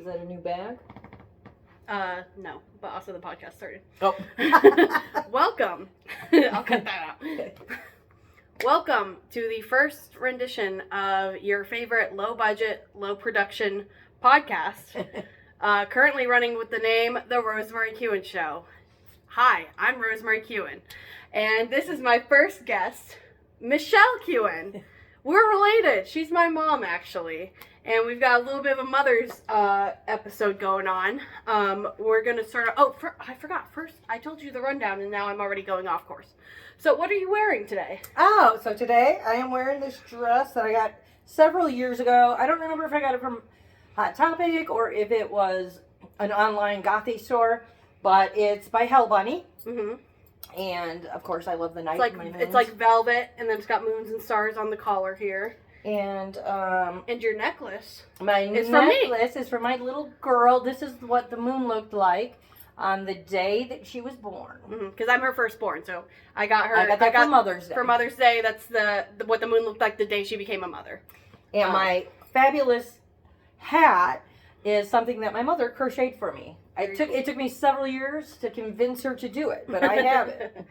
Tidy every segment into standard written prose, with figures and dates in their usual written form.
Is that a new bag? No, but also the podcast started. Oh. Welcome. I'll cut that out. Okay. Welcome to the first rendition of your favorite low budget, low production podcast. Currently running with the name The Rosemarie Kuenn Show. Hi, I'm Rosemarie Kuenn. And this is my first guest, Michelle Kuenn. We're related. She's my mom, actually. And we've got a little bit of a mother's episode going on. We're going to start... I forgot. First, I told you the rundown, and now I'm already going off course. So what are you wearing today? Oh, so today I am wearing this dress that I got several years ago. I don't remember if I got it from Hot Topic or if it was an online gothy store, but it's by Hell Bunny. Mm-hmm. And, of course, I love the night. It's like velvet, and then it's got moons and stars on the collar here. And your necklace. My necklace is for my little girl. This is what the moon looked like on the day that she was born. Because I'm her firstborn, so I got her. I got that for Mother's Day. For Mother's Day, that's the what the moon looked like the day she became a mother. And my fabulous hat is something that my mother crocheted for me. It took me several years to convince her to do it, but I have it.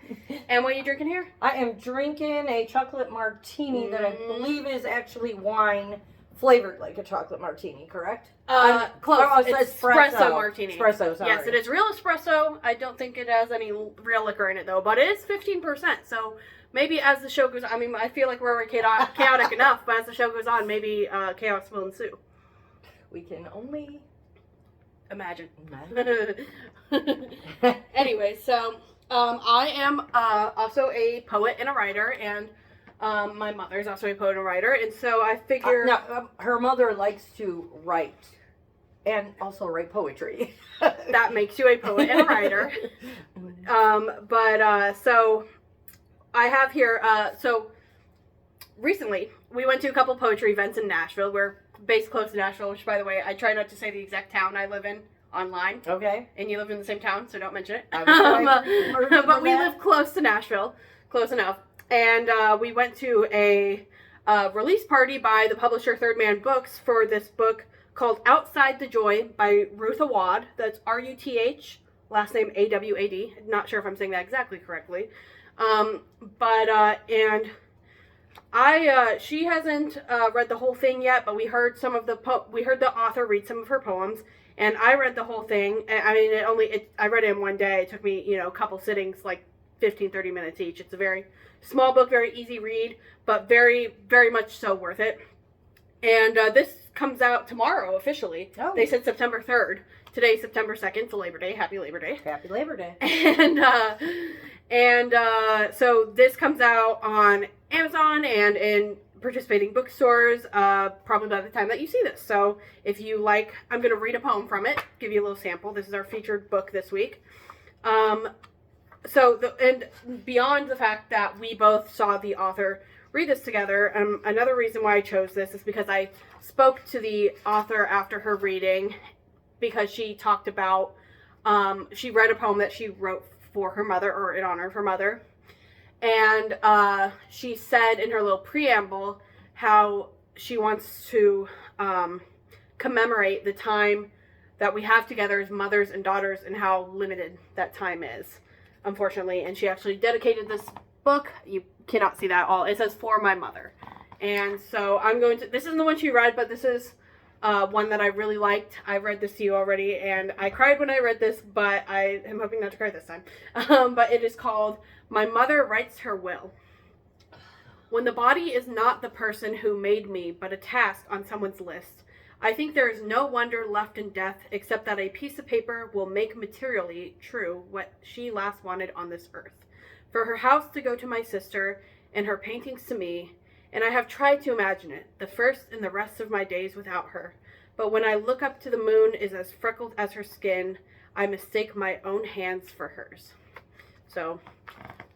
And what are you drinking here? I am drinking a chocolate martini that I believe is actually wine flavored like a chocolate martini, correct? Close. Oh, it's espresso martini. Espresso, sorry. Yes, it is real espresso. I don't think it has any real liquor in it, though, but it is 15%, so maybe as the show goes on, I mean, I feel like we're already chaotic enough, but as the show goes on, maybe chaos will ensue. We can only... Imagine. Anyway, so I am also a poet and a writer, and my mother's also a poet and a writer, and so I figure... her mother likes to write, and also write poetry. That makes you a poet and a writer. So I have here, so recently we went to a couple poetry events in Nashville. We're based close to Nashville, which, by the way, I try not to say the exact town I live in online. Okay. And you live in the same town, so don't mention it. But we live close to Nashville, close enough. And we went to a release party by the publisher Third Man Books for this book called Outside the Joy by Ruth Awad. That's R-U-T-H, last name A-W-A-D. Not sure if I'm saying that exactly correctly. She hasn't read the whole thing yet, but we heard the author read some of her poems, and I read the whole thing. I mean, I read it in one day. It took me, a couple sittings, like 15, 30 minutes each. It's a very small book, very easy read, but very, very much so worth it. And this comes out tomorrow officially. Oh. They said September 3rd. Today's September 2nd, so Labor Day. Happy Labor Day. Happy Labor Day. So this comes out on Amazon and in participating bookstores probably by the time that you see this. So if you like, I'm going to read a poem from it, give you a little sample. This is our featured book this week. And beyond the fact that we both saw the author read this together, another reason why I chose this is because I spoke to the author after her reading, because she talked about, she read a poem that she wrote for her mother, or in honor of her mother. And she said in her little preamble how she wants to commemorate the time that we have together as mothers and daughters and how limited that time is, unfortunately. And she actually dedicated this book. You cannot see that all. It says, "For my mother." And so this isn't the one she read, but this is one that I really liked. I read this to you already, and I cried when I read this, but I am hoping not to cry this time. But it is called "My Mother Writes Her Will." When the body is not the person who made me, but a task on someone's list, I think there is no wonder left in death except that a piece of paper will make materially true what she last wanted on this earth. For her house to go to my sister, and her paintings to me, and I have tried to imagine it, the first in the rest of my days without her. But when I look up to the moon is as freckled as her skin, I mistake my own hands for hers. So,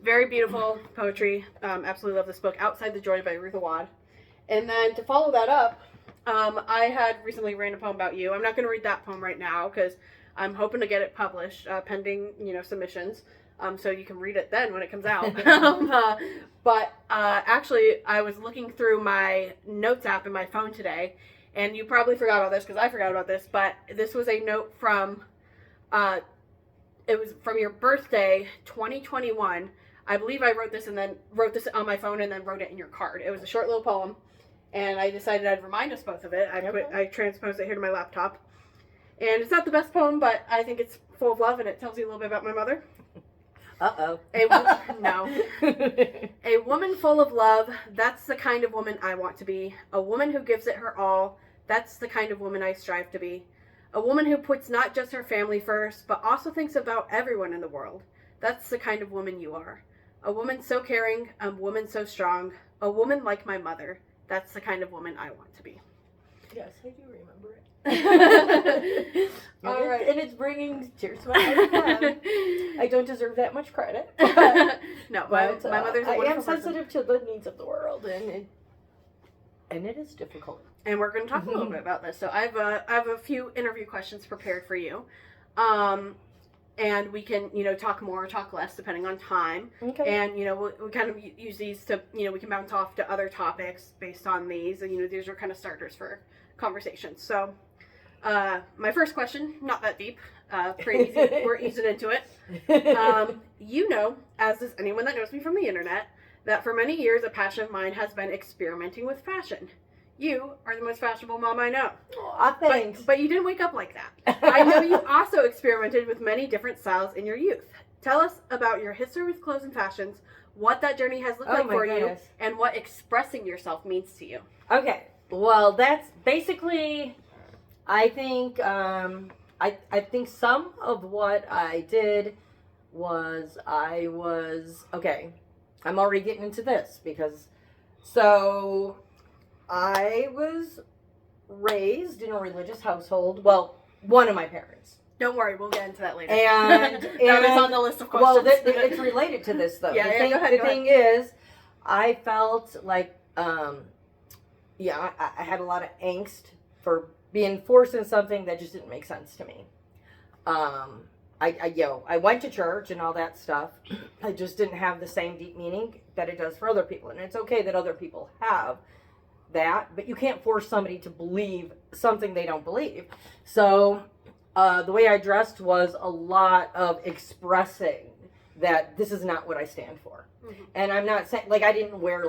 very beautiful poetry. Absolutely love this book, Outside the Joy by Ruth Awad. And then to follow that up, I had recently written a poem about you. I'm not going to read that poem right now because I'm hoping to get it published, pending, submissions. So you can read it then when it comes out. But actually, I was looking through my notes app in my phone today, and you probably forgot about this because I forgot about this, but this was a note from, it was from your birthday, 2021. I believe I wrote this on my phone and then wrote it in your card. It was a short little poem, and I decided I'd remind us both of it. I transposed it here to my laptop. And it's not the best poem, but I think it's full of love, and it tells you a little bit about my mother. Uh-oh. No. A woman full of love, that's the kind of woman I want to be. A woman who gives it her all, that's the kind of woman I strive to be. A woman who puts not just her family first, but also thinks about everyone in the world. That's the kind of woman you are. A woman so caring, a woman so strong, a woman like my mother. That's the kind of woman I want to be. Yes, I do remember it. All right. And it's bringing tears to my eyes. I don't deserve that much credit. No, my mother's a wonderful I am person. sensitive to the needs of the world, and it is difficult. And we're going to talk a little bit about this. So I have a few interview questions prepared for you. And we can, talk more or talk less depending on time. Okay. And, we'll kind of use these to, we can bounce off to other topics based on these. And, these are kind of starters for conversations. So, my first question, not that deep, pretty easy. We're easing into it. As does anyone that knows me from the internet, that for many years a passion of mine has been experimenting with fashion. You are the most fashionable mom I know. Aw, thanks. But you didn't wake up like that. I know you also experimented with many different styles in your youth. Tell us about your history with clothes and fashions, what that journey has looked like for you, and what expressing yourself means to you. Okay. Well, that's basically, I think, I think some of what I did was okay, I'm already getting into this because, so I was raised in a religious household. Well, one of my parents. Don't worry, we'll get into that later. And that is on the list of questions. Well, it's related to this though. Go ahead. The thing is, I felt like, I had a lot of angst for being forced in something that just didn't make sense to me. I went to church and all that stuff. I just didn't have the same deep meaning that it does for other people, and it's okay that other people have that, but you can't force somebody to believe something they don't believe. So the way I dressed was a lot of expressing that this is not what I stand for. Mm-hmm. And I'm not saying, I didn't wear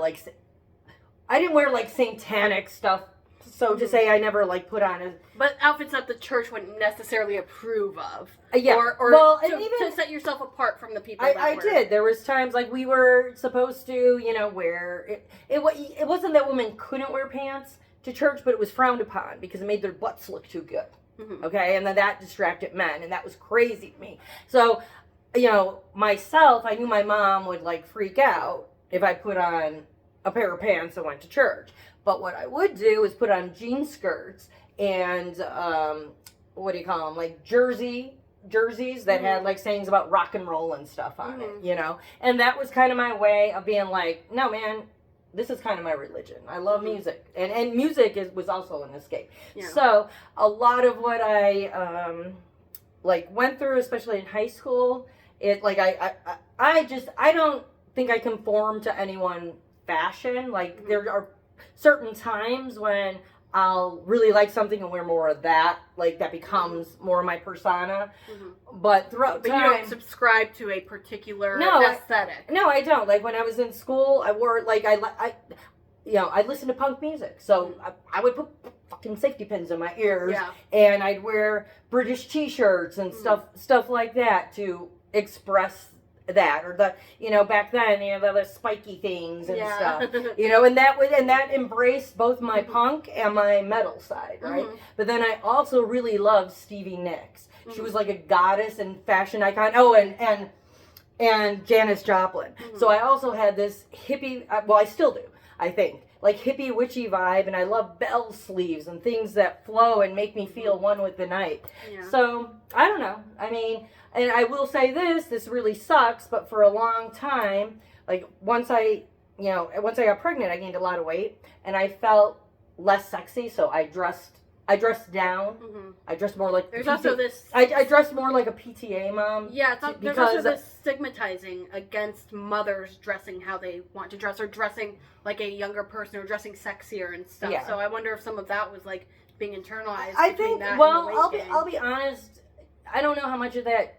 satanic stuff, so to say. I never put on but outfits that the church wouldn't necessarily approve of. Yeah. Or to set yourself apart from the people I did. There was times we were supposed to, wear it wasn't that women couldn't wear pants to church, but it was frowned upon because it made their butts look too good. Mm-hmm. Okay, and then that distracted men, and that was crazy to me. So, myself, I knew my mom would freak out if I put on a pair of pants and went to church. But what I would do is put on jean skirts and what do you call them? Jerseys that had sayings about rock and roll and stuff on it, And that was kind of my way of being no, man, this is kind of my religion. I love music, and music was also an escape. Yeah. So a lot of what I went through, especially in high school, I don't think I conform to anyone fashion. There are certain times when I'll really like something and wear more of that. That becomes more of my persona. Mm-hmm. But throughout time, you don't subscribe to a particular aesthetic. No, I don't. When I was in school, I wore I listened to punk music, so I would put fucking safety pins in my ears, and I'd wear British T-shirts and stuff like that to express that, or back then, the spiky things and stuff, and that embraced both my punk and my metal side, right? Mm-hmm. But then I also really loved Stevie Nicks. Mm-hmm. She was like a goddess and fashion icon. Oh, and Janis Joplin. Mm-hmm. So I also had this hippie, I still do, I think, hippie witchy vibe, and I love bell sleeves and things that flow and make me feel one with the night. Yeah. So, I don't know. I mean, and I will say this really sucks, but for a long time, once I got pregnant, I gained a lot of weight, and I felt less sexy, so I dressed down. Mm-hmm. I dressed more like... There's also this... I dressed more like a PTA mom. Yeah, there's also this stigmatizing against mothers dressing how they want to dress, or dressing like a younger person, or dressing sexier and stuff. Yeah. So I wonder if some of that was being internalized. I between think. That Well, and the weight gain. I'll be honest. I don't know how much of that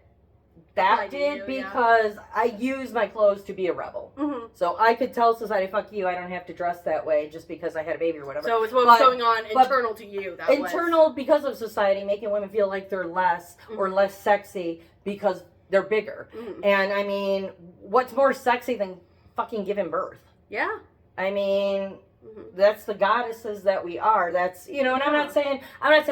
Applied to did you, because I use my clothes to be a rebel. Mm-hmm. So I could tell society, "Fuck you! I don't have to dress that way just because I had a baby or whatever." So it's what was going on internal to you. That internal because of society making women feel like they're less or less sexy because they're bigger. Mm-hmm. And I mean, what's more sexy than fucking giving birth? Yeah. I mean, that's the goddesses that we are. That's, you know, and I'm not saying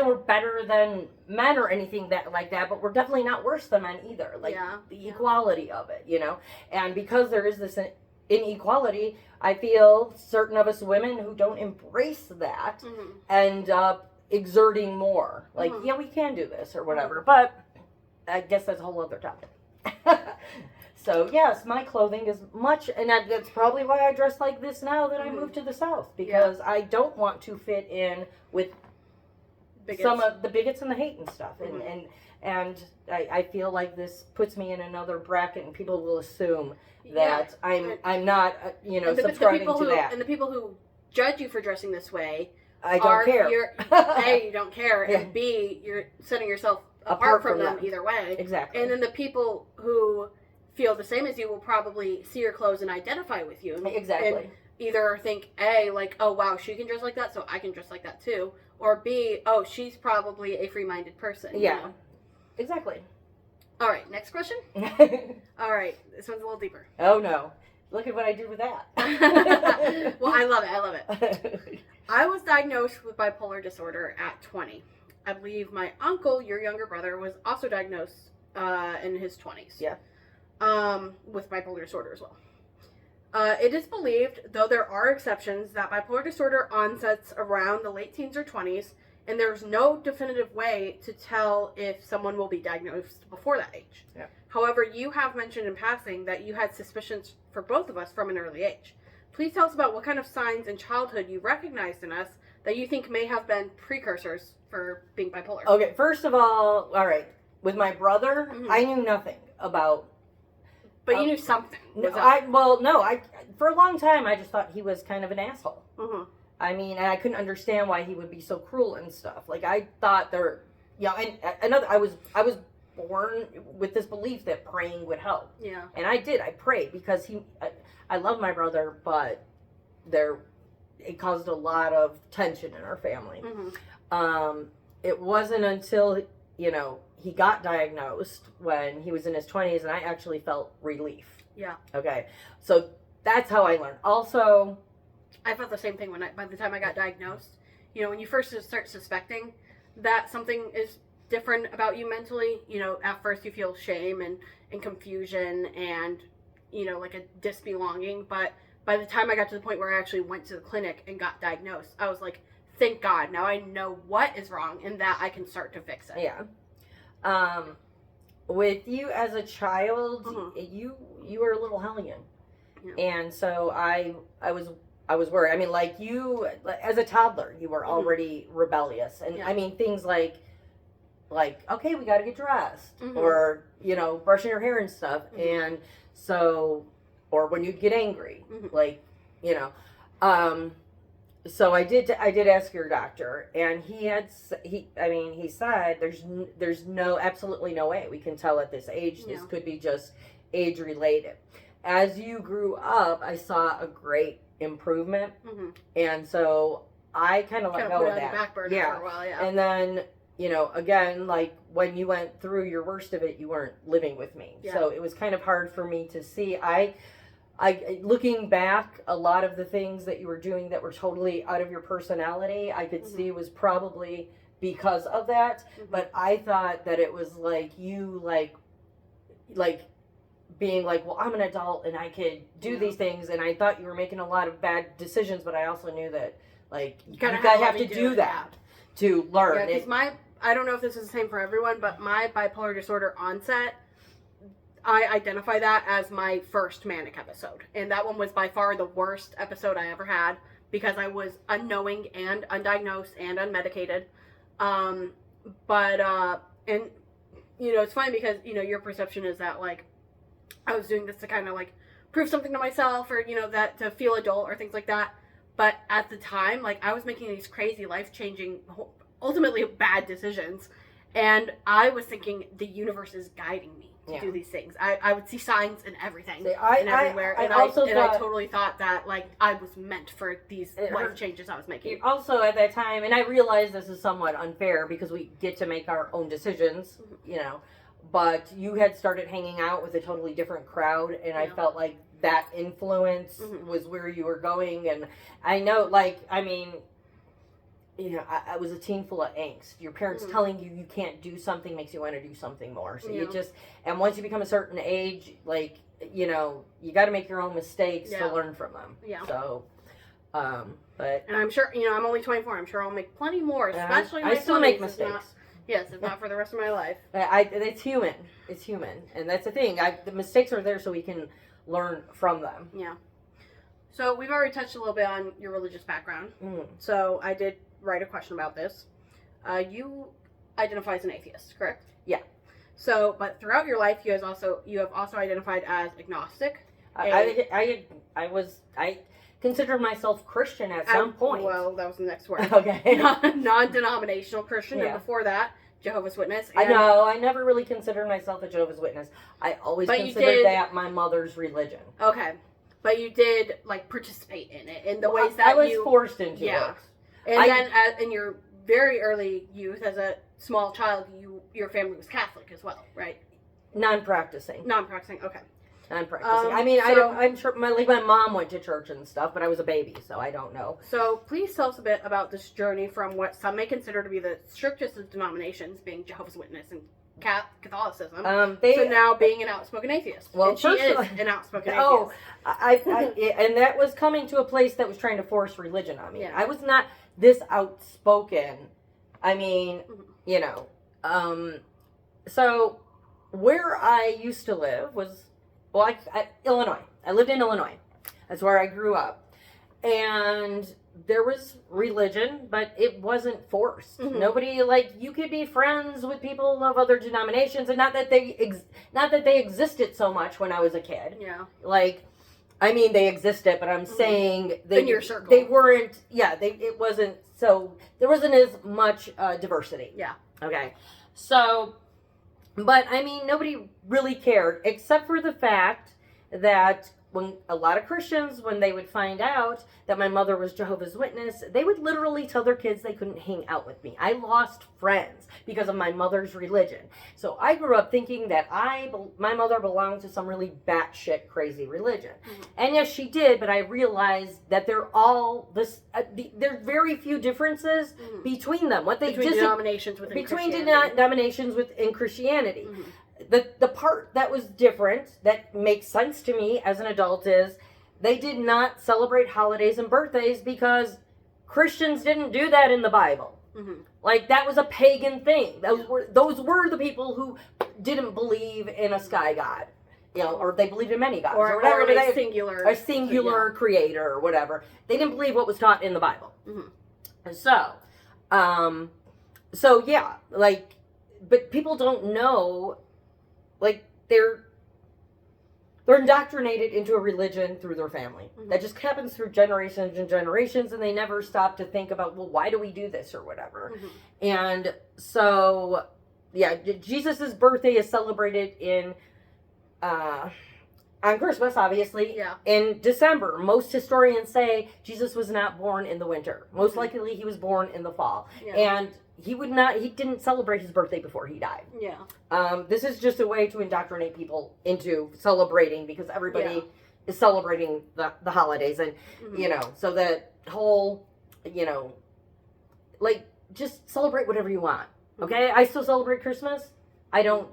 we're better than men or anything like that, but we're definitely not worse than men either. Like the equality of it, you know. And because there is this inequality, I feel certain of us women who don't embrace that end up exerting more. Like, yeah, we can do this or whatever, but I guess that's a whole other topic. So, yes, my clothing is much, and that's probably why I dress like this now that I moved to the South, because I don't want to fit in with some of the bigots and the hate and stuff. And I feel like this puts me in another bracket, and people will assume that I'm not, you know, subscribing to that. And the people who judge you for dressing this way, I don't care. A, you don't care, and B, you're setting yourself apart from them either way. Exactly. And then the people who feel the same as you will probably see your clothes and identify with you. Exactly. And either think, A, like, oh, wow, she can dress like that, so I can dress like that too. Or B, oh, she's probably a free-minded person. Yeah. You know? Exactly. All right, next question. All right, this one's a little deeper. Oh, no. Look at what I did with that. Well, I love it. I was diagnosed with bipolar disorder at 20. I believe my uncle, your younger brother, was also diagnosed in his 20s. Yeah. With bipolar disorder as well. It is believed, though there are exceptions, that bipolar disorder onsets around the late teens or 20s, and there's no definitive way to tell if someone will be diagnosed before that age. Yeah. However, you have mentioned in passing that you had suspicions for both of us from an early age. Please tell us about what kind of signs in childhood you recognized in us that you think may have been precursors for being bipolar. Okay, first of all right, with my brother, I knew nothing about. But you knew something. For a long time I just thought he was kind of an asshole. I mean, and I couldn't understand why he would be so cruel and stuff. Like, I thought I was born with this belief that praying would help. Yeah. And I did. I prayed because I love my brother, but it caused a lot of tension in our family. It wasn't until, you know, he got diagnosed when he was in his 20s, and I actually felt relief. Yeah. Okay. So that's how I learned. Also, I felt the same thing by the time I got diagnosed. You know, when you first start suspecting that something is different about you mentally, you know, at first you feel shame and confusion and, you know, like a disbelonging. But by the time I got to the point where I actually went to the clinic and got diagnosed, I was like, thank God, now I know what is wrong and that I can start to fix it. Yeah. With you as a child, you were a little hellion. Yeah. And so I was worried. I mean, like, you, as a toddler, you were already rebellious. And I mean, things like, okay, we got to get dressed, or, you know, brushing your hair and stuff. And so, or when you'd get angry, like, you know, so I did ask your doctor, and he said there's absolutely no way we can tell at this age. This could be just age related. As you grew up, I saw a great improvement, and so I kind of let go of that. Back burner for a while, and then, you know, again, like, when you went through your worst of it, you weren't living with me, so it was kind of hard for me to see. I looking back, a lot of the things that you were doing that were totally out of your personality, I could see was probably because of that. But I thought that it was like you, like being like, well, I'm an adult and I could do these things, and I thought you were making a lot of bad decisions, but I also knew that, like, you gotta have to do that to learn. Yeah, because I don't know if this is the same for everyone, but my bipolar disorder onset, I identify that as my first manic episode. And that one was by far the worst episode I ever had because I was unknowing and undiagnosed and unmedicated. And, you know, it's funny because, you know, your perception is that, like, I was doing this to kind of, like, prove something to myself or, you know, that to feel adult or things like that. But at the time, like, I was making these crazy life-changing ultimately bad decisions. And I was thinking the universe is guiding me to do these things. I would see signs in everything and everywhere. I totally thought that, like, I was meant for these life changes I was making. Also, at that time, and I realize this is somewhat unfair because we get to make our own decisions, you know, but you had started hanging out with a totally different crowd, and I felt like that influence was where you were going. And I know, like, I mean, you know, I was a teen full of angst. Your parents telling you can't do something makes you want to do something more. So you just, and once you become a certain age, like, you know, you got to make your own mistakes to learn from them. Yeah. So, but. And I'm sure, you know, I'm only 24. I'm sure I'll make plenty more, especially I still make mistakes. If not for the rest of my life. It's human. It's human. And that's the thing. The mistakes are there so we can learn from them. Yeah. So we've already touched a little bit on your religious background. So I did write a question about this. You identify as an atheist, correct? Yeah. So, but throughout your life, you have also identified as agnostic. I considered myself Christian at some point. Well, that was the next word. Okay. Non-denominational Christian, and before that, Jehovah's Witness. I know. I never really considered myself a Jehovah's Witness. I always considered that my mother's religion. Okay. But you did, like, participate in it in the ways that I was forced into it. And then in your very early youth, as a small child, your family was Catholic as well, right? Non-practicing. Okay. Non-practicing. I mean, I'm sure my mom went to church and stuff, but I was a baby, so I don't know. So please tell us a bit about this journey from what some may consider to be the strictest of denominations, being Jehovah's Witness and Catholicism, so now being an outspoken atheist. Well, and she is an outspoken atheist. Oh, and that was coming to a place that was trying to force religion on me. Yeah. I was not this outspoken. I mean, you know, so where I used to live was, Illinois. I lived in Illinois. That's where I grew up. And there was religion, but it wasn't forced. Nobody, like, you could be friends with people of other denominations, and not that they existed so much when I was a kid. Yeah. Like, I mean, they existed, but I'm saying in your circle. They weren't. Yeah, it wasn't. So there wasn't as much diversity. Yeah. Okay. So, but I mean, nobody really cared, except for the fact that when a lot of Christians, when they would find out that my mother was Jehovah's Witness, they would literally tell their kids they couldn't hang out with me. I lost friends because of my mother's religion. So I grew up thinking that my mother belonged to some really batshit crazy religion. And yes, she did, but I realized that they're all this. There's very few differences between them. Between denominations within Christianity. The part that was different, that makes sense to me as an adult, is they did not celebrate holidays and birthdays because Christians didn't do that in the Bible. Like, that was a pagan thing. Those were the people who didn't believe in a sky god, you know, or they believed in many gods, or whatever. Or a singular creator, or whatever. They didn't believe what was taught in the Bible. So yeah, like, but people don't know. Like, they're indoctrinated into a religion through their family. That just happens through generations and generations, and they never stop to think about, well, why do we do this or whatever. And so, yeah, Jesus' birthday is celebrated on Christmas, obviously. Yeah. In December. Most historians say Jesus was not born in the winter. Most likely he was born in the fall. Yeah. And he didn't celebrate his birthday before he died. Yeah. This is just a way to indoctrinate people into celebrating, because everybody is celebrating the holidays. And, you know, so that whole, you know, like, just celebrate whatever you want. Okay? I still celebrate Christmas. I don't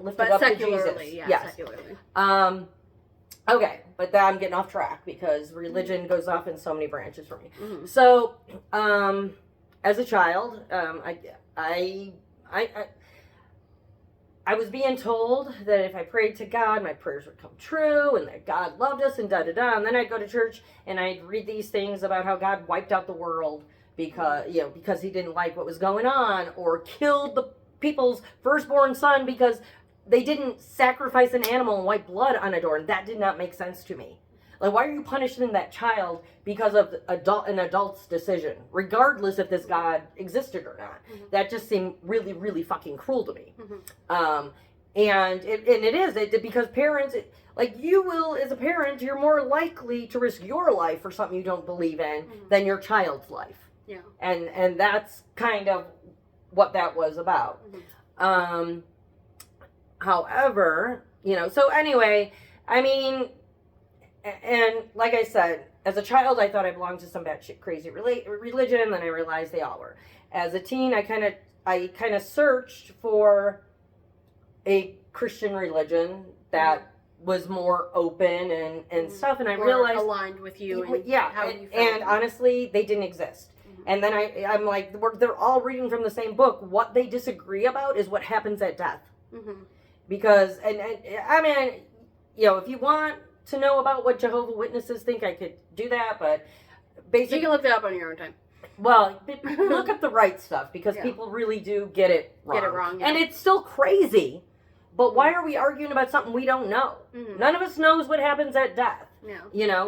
lift it up to Jesus. Yes. Secularly. Okay, but I'm getting off track because religion goes off in so many branches for me. So, as a child, I was being told that if I prayed to God, my prayers would come true, and that God loved us, and da-da-da. And then I'd go to church, and I'd read these things about how God wiped out the world because he didn't like what was going on, or killed the people's firstborn son because they didn't sacrifice an animal and wipe blood on a door. And that did not make sense to me. Like, why are you punishing that child because of an adult's decision, regardless if this God existed or not? Mm-hmm. That just seemed really, really fucking cruel to me. Mm-hmm. And it is because parents, like, you will, as a parent, you're more likely to risk your life for something you don't believe in than your child's life. Yeah. And that's kind of what that was about. However, so anyway, I mean, and like I said, as a child, I thought I belonged to some batshit crazy religion, then I realized they all were. As a teen, I kind of searched for a Christian religion that was more open and stuff, and I realized aligned with you. And how you felt. And honestly, they didn't exist. And then I'm like, they're all reading from the same book. What they disagree about is what happens at death. Because, and I mean, if you want to know about what Jehovah's Witnesses think, I could do that, but basically... You can look that up on your own time. Well, look up the right stuff, because people really do get it wrong. And it's still crazy, but why are we arguing about something we don't know? None of us knows what happens at death.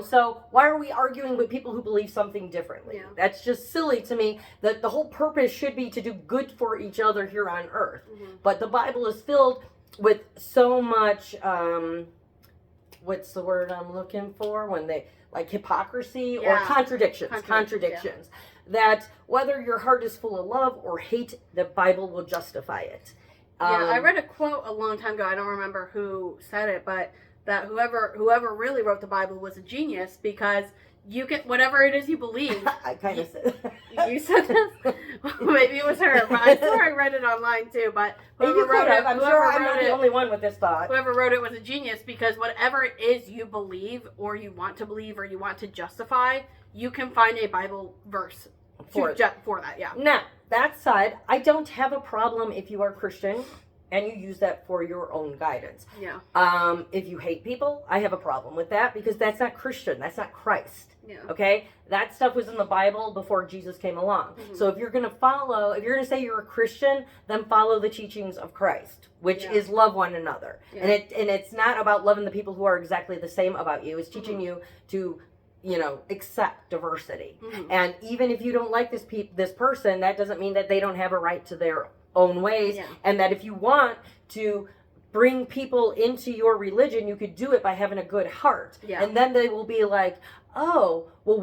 So why are we arguing with people who believe something differently? That's just silly to me. That the whole purpose should be to do good for each other here on earth. But the Bible is filled with so much, what's the word I'm looking for? When they, like, hypocrisy or contradictions. That whether your heart is full of love or hate, the Bible will justify it. I read a quote a long time ago. I don't remember who said it, but that whoever really wrote the Bible was a genius, because you get whatever it is you believe. I kind of said you said this. Maybe it was her, but I swear I read it online too. But whoever wrote it, I'm sure I'm not the only one with this thought. Whoever wrote it was a genius, because whatever it is you believe, or you want to believe, or you want to justify, you can find a Bible verse for that. Yeah. Now, that said, I don't have a problem if you are Christian and you use that for your own guidance. Yeah. If you hate people, I have a problem with that, because that's not Christian. That's not Christ. Yeah. Okay? That stuff was in the Bible before Jesus came along. So if you're going to say you're a Christian, then follow the teachings of Christ, which is love one another. Yeah. And it's not about loving the people who are exactly the same about you. It's teaching you to accept diversity. And even if you don't like this person, that doesn't mean that they don't have a right to their own ways. And that if you want to bring people into your religion, you could do it by having a good heart. And then they will be like, oh, well,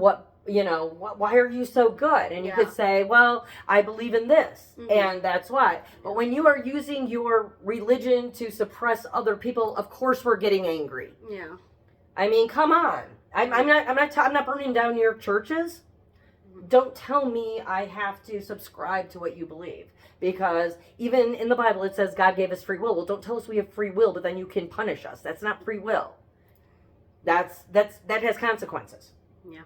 why are you so good? And you could say, well, I believe in this, and that's why. But when you are using your religion to suppress other people, of course we're getting angry. Yeah. I mean, come on. I'm not burning down your churches. Don't tell me I have to subscribe to what you believe, because even in the Bible it says God gave us free will. Well, don't tell us we have free will, but then you can punish us. That's not free will. That has consequences.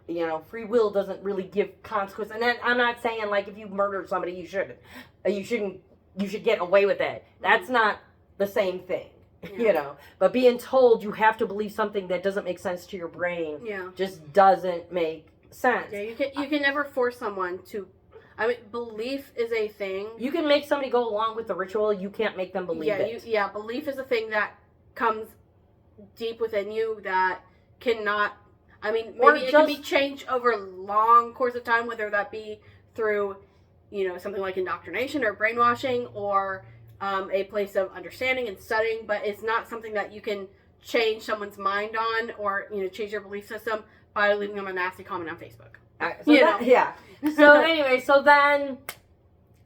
Yeah. Free will doesn't really give consequences. And then I'm not saying, like, if you murdered somebody, you should get away with it. That's not the same thing. But being told you have to believe something that doesn't make sense to your brain just doesn't make sense. Yeah, you can never force someone to. I mean, belief is a thing. You can make somebody go along with the ritual. You can't make them believe it. Belief is a thing that comes deep within you that cannot. I mean, maybe it can be changed over a long course of time, whether that be through, something like indoctrination or brainwashing, or a place of understanding and studying, but it's not something that you can change someone's mind on, or change your belief system by leaving them a nasty comment on Facebook. So anyway, so then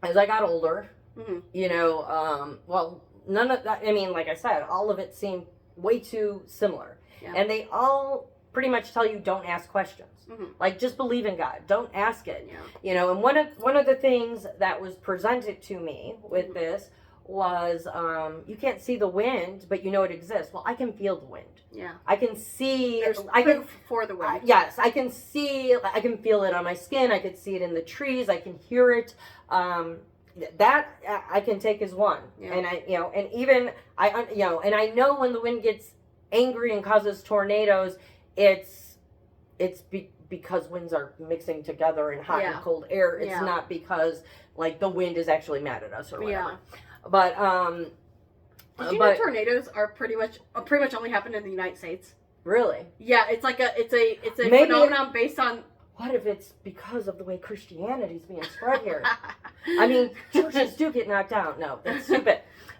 as I got older, well, none of that. I mean, like I said, all of it seemed way too similar, and they all pretty much tell you don't ask questions. Like, just believe in God. Don't ask it. And one of the things that was presented to me with this was, you can't see the wind, but you know it exists. Well, I can feel the wind. I can see. There's proof for the wind. Yes, I can see. I can feel it on my skin. I can see it in the trees. I can hear it. That I can take as one. And and even and I know when the wind gets angry and causes tornadoes, it's because winds are mixing together in hot and cold air. It's not because, like, the wind is actually mad at us or whatever. But did you know tornadoes are pretty much only happen in the United States? Really? Yeah, it's like it's a Maybe phenomenon based on. What if it's because of the way Christianity's being spread here? I mean, churches do get knocked down. No, that's stupid.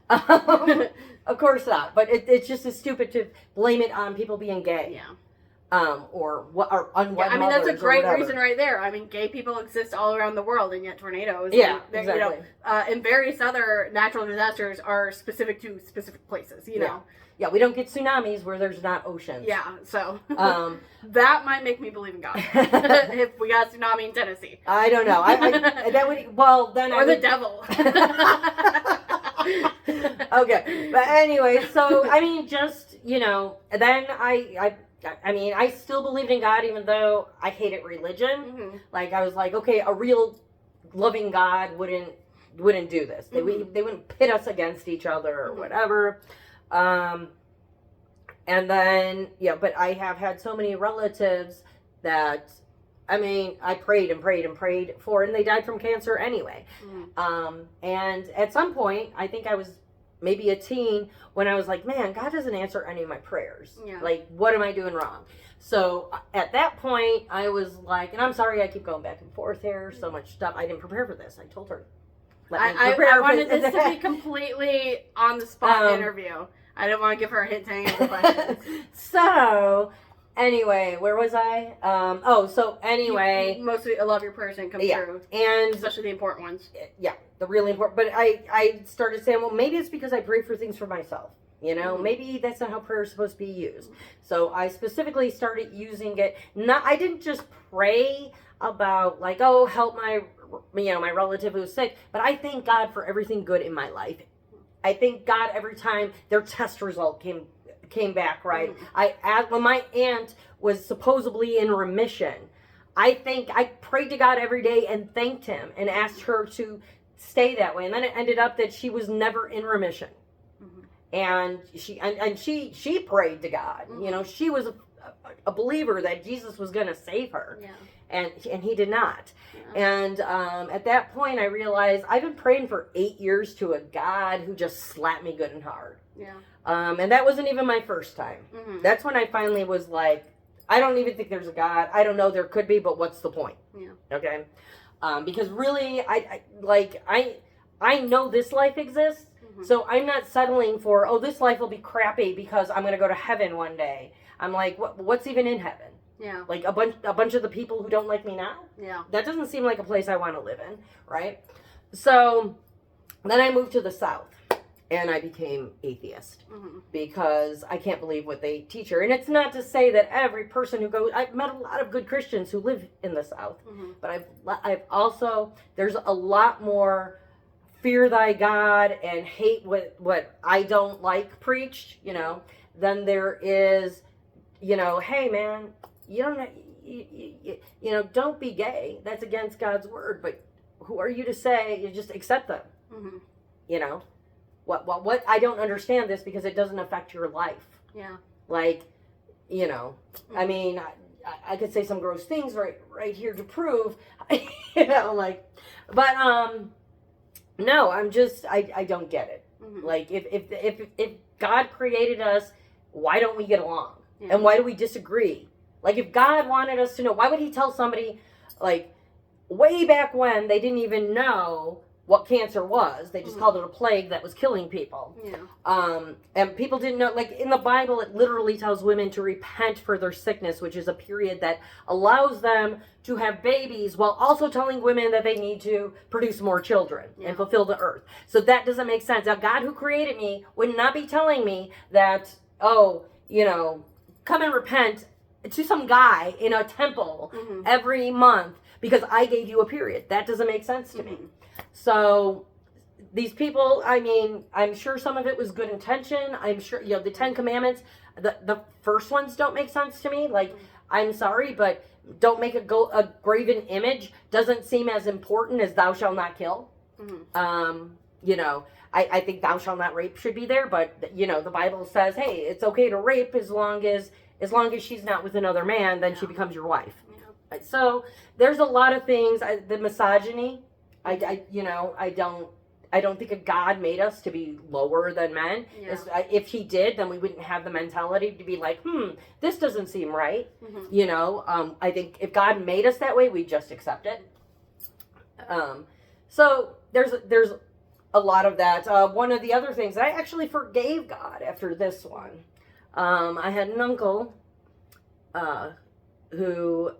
Of course not. But it's just as stupid to blame it on people being gay. Yeah. Or unwed I mean, that's a mothers or great whatever. reason right there. I mean, gay people exist all around the world, and yet tornadoes, Yeah, and, exactly. you know, and various other natural disasters are specific to specific places. You know. Yeah, we don't get tsunamis where there's not oceans. Yeah, so that might make me believe in God if we got a tsunami in Tennessee. I don't know. That would well then. Or the devil. Okay, but anyway, so I mean, just then I mean, I still believed in God even though I hated religion. Mm-hmm. Like I was like, okay, a real loving God wouldn't do this. They wouldn't pit us against each other or whatever. And then, but I have had so many relatives that, I mean, I prayed and prayed and prayed for, and they died from cancer anyway. And at some point, I think I was maybe a teen when I was like, man, God doesn't answer any of my prayers. Yeah. Like, what am I doing wrong? So at that point, I was like, and I'm sorry I keep going back and forth here, so much stuff. I didn't prepare for this. I told her. I wanted this to be completely on the spot interview. I didn't want to give her a hint to any of the questions. So, anyway, where was I? So anyway. Mostly a love your prayers didn't come true. And especially the important ones. Yeah, the really important. But I started saying, well, maybe it's because I pray for things for myself. Maybe that's not how prayer is supposed to be used. So I specifically started using it. I didn't just pray about like, oh, help my relative who's sick, but I thank God for everything good in my life. I thank God every time their test result came back right. When my aunt was supposedly in remission, I prayed to God every day and thanked Him and asked her to stay that way. And then it ended up that she was never in remission. And she prayed to God. She was a believer that Jesus was going to save her. Yeah. And He did not. Yeah. And at that point, I realized I've been praying for 8 years to a God who just slapped me good and hard. Yeah. And that wasn't even my first time. That's when I finally was like, I don't even think there's a God. I don't know, there could be, but what's the point? Yeah. Okay. Because really, I know this life exists. So I'm not settling for, this life will be crappy because I'm going to go to heaven one day. I'm like, what's even in heaven? Yeah. Like a bunch of the people who don't like me now? Yeah. That doesn't seem like a place I want to live in, right? So then I moved to the South and I became atheist because I can't believe what they teach her. And it's not to say that every person who goes, I've met a lot of good Christians who live in the South, but I've also, there's a lot more fear thy God and hate what I don't like preached, then there is, hey man, you don't, don't be gay. That's against God's word. But who are you to say? You just accept them. What I don't understand this because it doesn't affect your life. Yeah. Like, I mean, I could say some gross things right here to prove, but no, I don't get it. Like if God created us, why don't we get along? Yeah. And why do we disagree? Like if God wanted us to know, why would He tell somebody like way back when they didn't even know what cancer was? They just called it a plague that was killing people. Yeah. And people didn't know, like in the Bible, it literally tells women to repent for their sickness, which is a period that allows them to have babies while also telling women that they need to produce more children and fulfill the earth. So that doesn't make sense. Now, God who created me would not be telling me that, come and repent to some guy in a temple every month because I gave you a period. That doesn't make sense to me. So these people, I mean, I'm sure some of it was good intention. I'm sure, the 10 Commandments, the first ones don't make sense to me. Like, I'm sorry, but don't make a graven image doesn't seem as important as thou shalt not kill. I think thou shalt not rape should be there, but the Bible says, hey, it's okay to rape as long as she's not with another man, then she becomes your wife. Yeah. So there's a lot of things. The misogyny, I I don't think God made us to be lower than men. Yeah. If he did, then we wouldn't have the mentality to be like, this doesn't seem right. Mm-hmm. You know, I think if God made us that way, we just accept it. So there's a lot of that. One of the other things, I actually forgave God after this one. I had an uncle who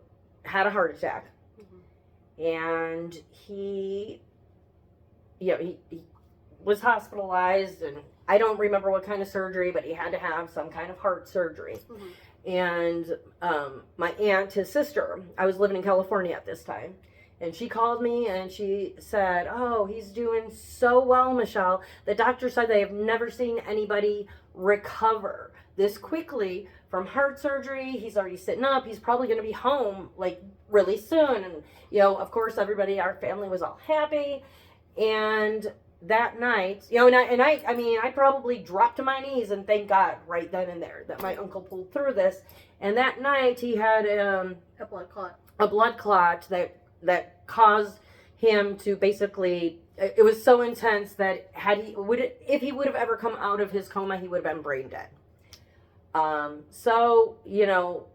had a heart attack. Mm-hmm. And he was hospitalized, and I don't remember what kind of surgery, but he had to have some kind of heart surgery. Mm-hmm. And my aunt, his sister, I was living in California at this time, and she called me and she said, "Oh, he's doing so well, Michelle. The doctor said they have never seen anybody recover this quickly from heart surgery. He's already sitting up. He's probably going to be home like really soon." And, you know, of course, everybody, our family was all happy. And that night, you know, and I probably dropped to my knees and thank God right then and there that my uncle pulled through this. And that night he had a blood clot that caused him to basically, it was so intense that if he would have ever come out of his coma, he would have been brain dead. So, you know,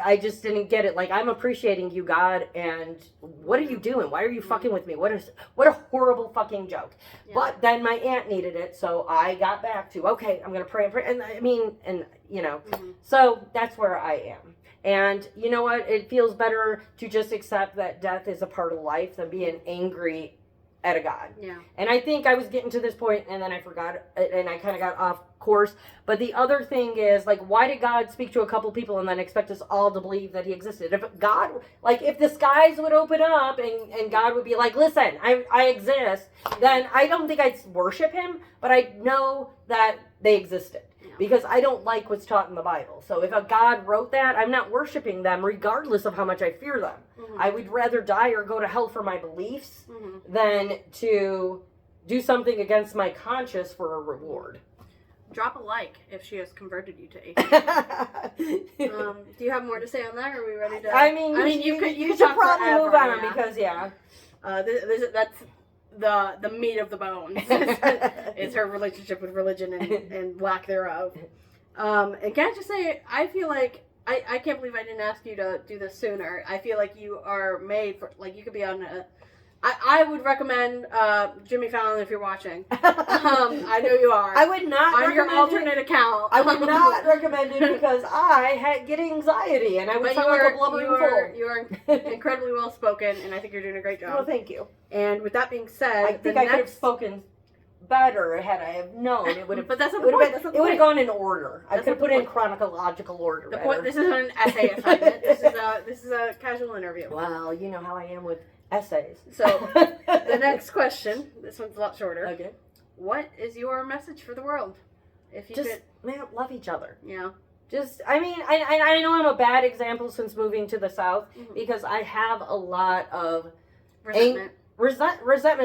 I just didn't get it. Like, I'm appreciating you, God, and what are you doing? Why are you fucking with me? What a horrible fucking joke. Yeah. But then my aunt needed it, so I got back to, okay, I'm gonna pray and pray. And I mean, and you know, so that's where I am. And you know what? It feels better to just accept that death is a part of life than being angry at a God. Yeah. And I think I was getting to this point and then I forgot and I kind of got off course. But the other thing is, like, why did God speak to a couple people and then expect us all to believe that he existed? If God, like, if the skies would open up and God would be like, listen, I exist, then I don't think I'd worship him, but I know that they existed. Because I don't like what's taught in the Bible. So if a God wrote that, I'm not worshiping them regardless of how much I fear them. Mm-hmm. I would rather die or go to hell for my beliefs than to do something against my conscience for a reward. Drop a like if she has converted you to atheism. Do you have more to say on that, or are we ready to... I mean you should probably move on, because, that's the meat of the bones is her relationship with religion and lack thereof. And can I just say, I feel like I can't believe I didn't ask you to do this sooner. I feel like you are made for, like, you could be on a... I would recommend Jimmy Fallon if you're watching. I know you are. I would not on your alternate account. I would not recommend it because I get anxiety and I would sound like a blubbering fool. You are incredibly well spoken, and I think you're doing a great job. Well, thank you. And with that being said, I think I could have spoken better had I have known. It would have. But that's not the point. It would have gone in order. I could have put it in chronological order. The point. This isn't an essay assignment. This is a casual interview. Well, you know how I am with essays. So the next question. This one's a lot shorter. Okay. What is your message for the world? If you could, man, love each other. Yeah. Just, I mean, I know I'm a bad example since moving to the South because I have a lot of resentment.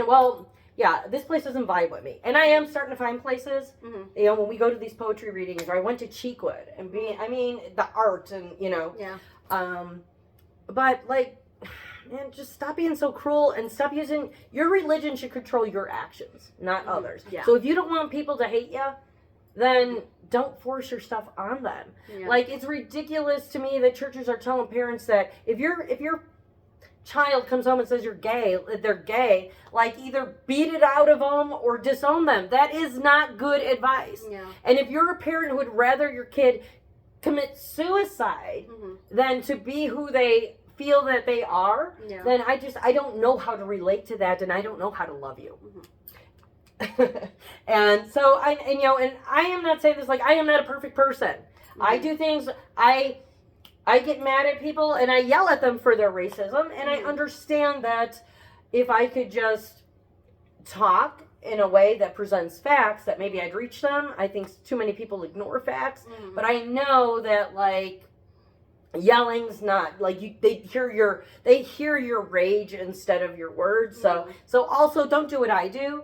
Well, yeah, this place doesn't vibe with me. And I am starting to find places, you know, when we go to these poetry readings, or I went to Cheekwood and the art and, you know. Yeah. But, like, man, just stop being so cruel and stop using, your religion should control your actions, not others. Yeah. So if you don't want people to hate you, then don't force your stuff on them. Yeah. Like, it's ridiculous to me that churches are telling parents that if your child comes home and says they're gay, like, either beat it out of them or disown them. That is not good advice. Yeah. And if you're a parent who would rather your kid commit suicide than to be who they feel that they are, then I don't know how to relate to that, and I don't know how to love you. And so I am not saying this, like, I am not a perfect person. I do things, I get mad at people and I yell at them for their racism, and I understand that if I could just talk in a way that presents facts, that maybe I'd reach them. I think too many people ignore facts, but I know that, like, yelling's not, like, they hear your rage instead of your words. So also don't do what I do.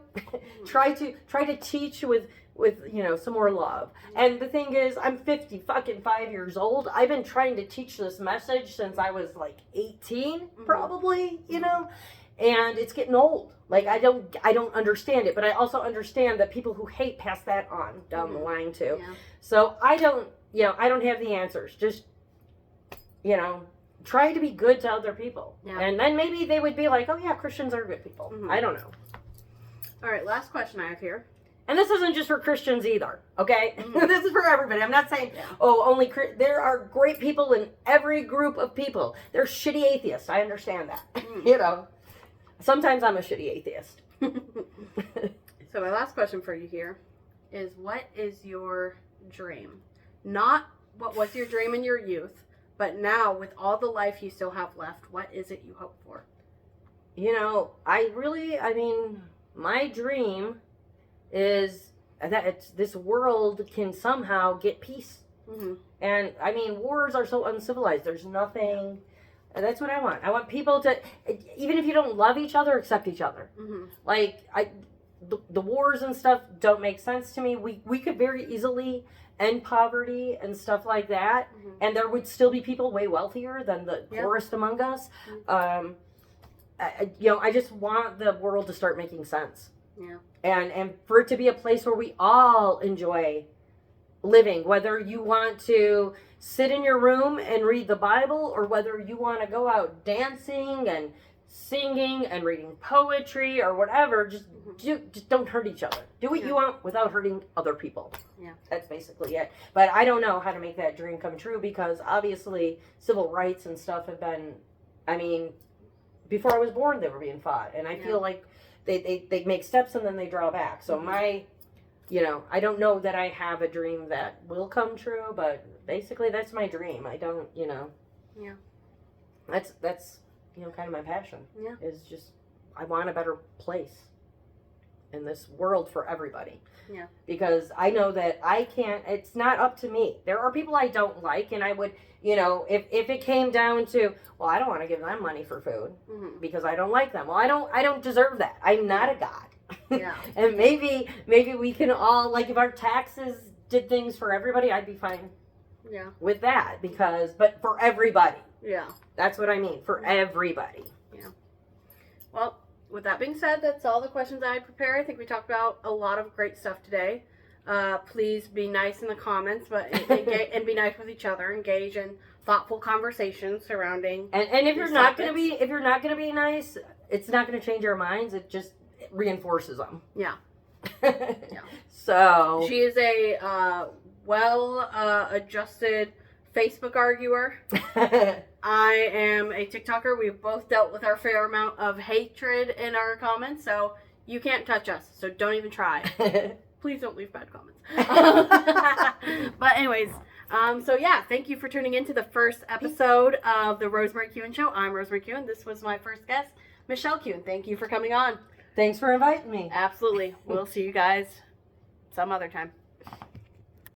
try to teach with you know, some more love. And the thing is, I'm 5 years old. I've been trying to teach this message since I was like 18, probably, you know. and it's getting old. Like, I don't understand it, but I also understand that people who hate pass that on down the line too. Yeah. So I don't have the answers. Just, try to be good to other people. Yeah. And then maybe they would be like, oh yeah, Christians are good people. I don't know. All right, last question I have here. And this isn't just for Christians either, okay? This is for everybody. I'm not saying, only there are great people in every group of people. There's shitty atheists. I understand that. Sometimes I'm a shitty atheist. So my last question for you here is, what is your dream? Not what was your dream in your youth, but now with all the life you still have left, what is it you hope for? My dream is that this world can somehow get peace. And wars are so uncivilized. There's nothing. That's what I want. I want people to, even if you don't love each other, accept each other. Like, the wars and stuff don't make sense to me. We could very easily end poverty and stuff like that, and there would still be people way wealthier than the poorest among us. I just want the world to start making sense. Yeah. And for it to be a place where we all enjoy living, whether you want to sit in your room and read the Bible, or whether you want to go out dancing and singing and reading poetry or whatever, just don't hurt each other. Do what you want without hurting other people. Yeah. That's basically it. But I don't know how to make that dream come true, because obviously civil rights and stuff have been, before I was born they were being fought, and I feel like they make steps and then they draw back. So I don't know that I have a dream that will come true, but basically that's my dream. I don't, Yeah. That's kind of my passion. Yeah. Is just, I want a better place in this world for everybody. Yeah. Because I know that it's not up to me. There are people I don't like, and I would, if it came down to, well, I don't want to give them money for food because I don't like them. Well, I don't deserve that. I'm not a god. Yeah. And maybe we can all, like, if our taxes did things for everybody, I'd be fine. Yeah. With that, but for everybody. Yeah. That's what I mean, for everybody. Yeah. Well, with that being said, that's all the questions I had prepared. I think we talked about a lot of great stuff today. Please be nice in the comments, and be nice with each other. Engage in thoughtful conversations surrounding. And if you're not gonna be nice, it's not gonna change our minds. It just reinforces them. Yeah. Yeah. So she is a adjusted Facebook arguer. I am a TikToker. We've both dealt with our fair amount of hatred in our comments, so you can't touch us. So don't even try. Please don't leave bad comments. But anyways, thank you for tuning in to the first episode of the Rosemarie Kuenn Show. I'm Rosemarie Kuenn. This was my first guest, Michelle Kuenn. Thank you for coming on. Thanks for inviting me. Absolutely. We'll see you guys some other time.